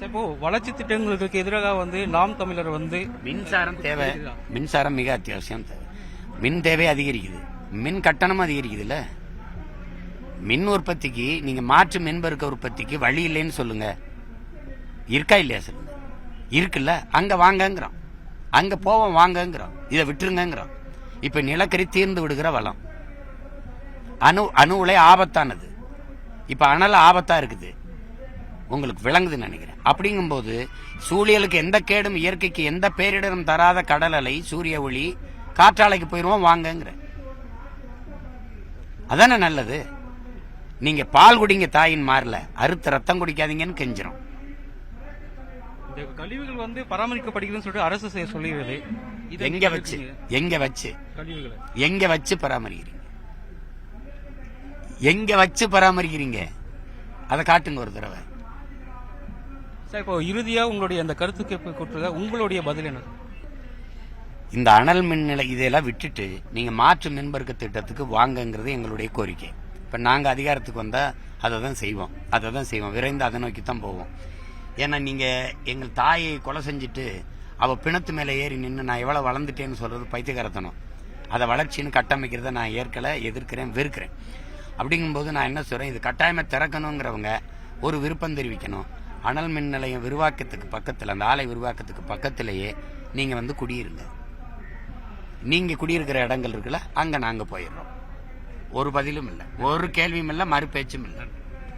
இப்போ வளர்ச்சி திட்டங்களுக்கு எதிராக நாம் தமிழர் மின்சாரம் தேவை, மின்சாரம் மிக அத்தியாவசியம் தேவை. மின் தேவை அதிகரிக்குது, மின் கட்டணம் அதிகரிக்குதுல்ல. மின் உற்பத்திக்கு நீங்க மாற்று மின்பெருக்க உற்பத்திக்கு வழி இல்லைன்னு சொல்லுங்க. இருக்கா இல்லையா சொல்லுங்க? இருக்குல்ல, அங்க வாங்கங்கிறோம், அங்க போவோம் வாங்கங்கிறோம், இதை விட்டுருங்கிறோம். இப்ப நிலக்கரி தீர்ந்து விடுகிற வளம், அணுவுலை ஆபத்தானது. இப்ப அனல் ஆபத்தா இருக்குது, உங்களுக்கு விளங்குதுன்னு நினைக்கிறேன். அப்படிங்கும்போது சூழியலுக்கு எந்த கேடும் இயற்கைக்கு எந்த பேரிடரும் தராத கடல் அலை, சூரிய ஒளி, காற்றாலைக்கு போயிருவோம் வாங்கங்கிற. அதானே நல்லது. நீங்க பால் குடிங்க தாயின் மாறல, அறுத்த ரத்தம் குடிக்காதீங்கன்னு கெஞ்சிரும். கழிவுகள் பராமரிக்கப்படுகிறதுன்னு சொல்லிட்டு அரசு சொல்லிடுது. எங்க வச்சு எங்க வச்சு பராமரிக்கிறீங்க? எங்க வச்சு பராமரிக்கிறீங்க? அதை காட்டுங்க ஒரு தடவை. இப்போ இறுதியா உங்களுடைய அந்த கருத்து கேட்பு உங்களுடைய பதில் என்ன? இந்த அனல் மின் நிலை இதெல்லாம் விட்டுட்டு நீங்க மாற்று மின்பெருக்க திட்டத்துக்கு வாங்கங்கிறது எங்களுடைய கோரிக்கை. இப்ப நாங்க அதிகாரத்துக்கு வந்தா அதை தான் செய்வோம், விரைந்து அதை நோக்கி தான் போவோம். ஏன்னா நீங்க எங்கள் தாயை கொலை செஞ்சுட்டு அவ பிணத்து மேல ஏறி நின்று நான் எவ்வளவு வளர்ந்துட்டேன்னு சொல்றது பைத்தியகாரத்தனம். அதை வளர்ச்சின்னு கட்டமைக்கிறத நான் எதிர்க்கிறேன், வெறுக்கிறேன். அப்படிங்கும்போது நான் என்ன சொல்றேன், இது கட்டாயமா திறக்கணுங்கிறவங்க ஒரு விருப்பம் தெரிவிக்கணும். அனல் மின் நிலையம் விரிவாக்கத்துக்கு பக்கத்தில், அந்த ஆலை விரிவாக்கத்துக்கு பக்கத்திலேயே நீங்க குடியிருங்க. நீங்க குடியிருக்கிற இடங்கள் இருக்குல்ல, அங்க நாங்க போயிடுறோம். ஒரு பதிலும் இல்லை, ஒரு கேள்வியும் இல்லை, மறு பேச்சும் இல்லை.